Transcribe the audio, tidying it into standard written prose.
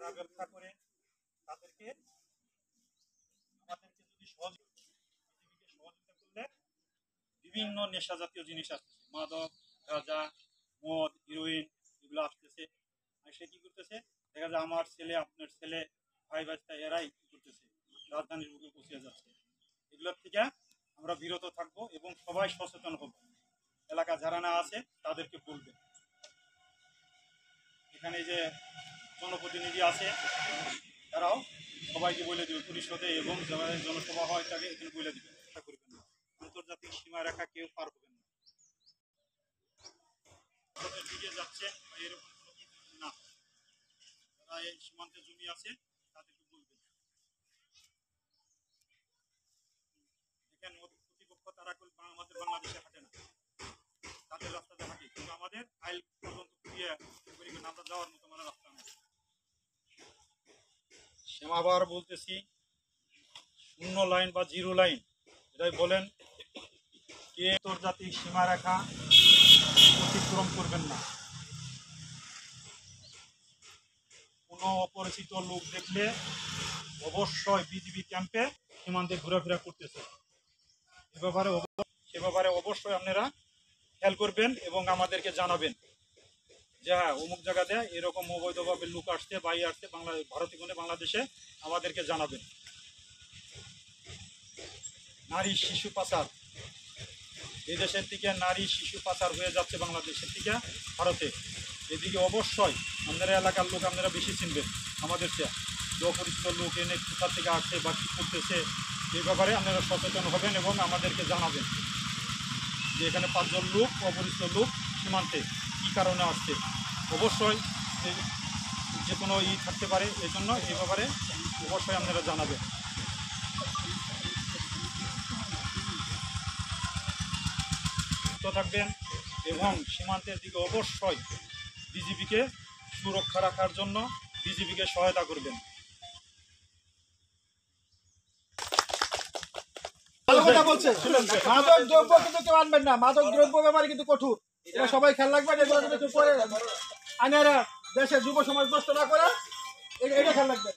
যারা ব্যবসা করে তাদেরকে আমাদেরকে যদি সহযোগিতা করলে বিভিন্ন নেশা জাতীয় জিনিস আসতেছে, মাদক, গাঁজা, মদ, হিরোইন এগুলো আসতেছে। আর সে কি করতেছে, দেখা যায় আমার ছেলে, আপনার ছেলে, ভাই বাচ্চা এরাই কি করতেছে, রাজধানীর বুকে পৌঁছে যাচ্ছে। এগুলোর থেকে আমরা বিরত থাকবো এবং সবাই সচেতন হব। এলাকা যারা না আছে তাদেরকে বলবে। এখানে যে জনপ্রতিনিধি আছে তারাও সবাইকে বলে দেবে পরিষদে, এবং যারা জনসভা হয় তাকে এখানে বলে দেবে। করবেন না, আন্তর্জাতিক সীমারেখা কেউ পার হবেন না। দিকে যাচ্ছে এরকম কোনো কিছু না, যারা এই সীমান্তে জমি আছে তাদেরকে বলবেন। দেখেন প্রতিপক্ষ তারা আমাদের বাংলাদেশে হাঁটে না, তাদের রাস্তাতে হাঁটে, কিন্তু আমাদের আইল পর্যন্ত ঘুরিয়ে আমরা যাওয়ার মতো মানে রাস্তা নেই। আবার বলতেছি, শূন্য লাইন বা জিরো লাইন এটাই বলেন, কে আন্তর্জাতিক সীমারেখা অতিক্রম করবেন না। কোনো অপরিচিত লোক দেখলে অবশ্যই বিজিবি ক্যাম্পে সীমান্তে ঘোরাফেরা করতেছে, সে ব্যাপারে অবশ্যই আপনারা খেয়াল করবেন এবং আমাদেরকে জানাবেন যে হ্যাঁ অমুক জায়গাতে এরকম অবৈধভাবে লোক আসছে, বাই আসছে ভারতীয় কোণে বাংলাদেশে, আমাদেরকে জানাবেন। নারী শিশু পাচার, বিদেশের দিকে নারী শিশু পাচার হয়ে যাচ্ছে বাংলাদেশের থেকে ভারতে। এদিকে অবশ্যই আপনারা এলাকার লোক আপনারা বেশি চিনবেন আমাদের চেয়ে, যে অপরিচিত লোক এনে কোথা থেকে আসছে বা কী করতেছে এই ব্যাপারে আপনারা সচেতন হবেন এবং আমাদেরকে জানাবেন যে এখানে 5 জন লোক অপরিচিত লোক সীমান্তে কী কারণে আসছে। অবশ্যই যে কোনো থাকতে পারে, এই জন্য এই ব্যাপারে অবশ্যই আপনারা জানাবেন। থাকবেন এবং সীমান্তের দিকে অবশ্যই বিজিবিকে সুরক্ষা রাখার জন্য বিজিবিকে সহায়তা করবেন। মাদক দ্রব্য কিন্তু কেউ আনবেন না, মাদক দ্রব্য ব্যাপারে কিন্তু কঠোর, এটা সবাই খেয়াল রাখবেন। এগুলো কিন্তু আনারা দেশের যুব সমাজ নষ্ট না করে এটা খেয়াল রাখবেন।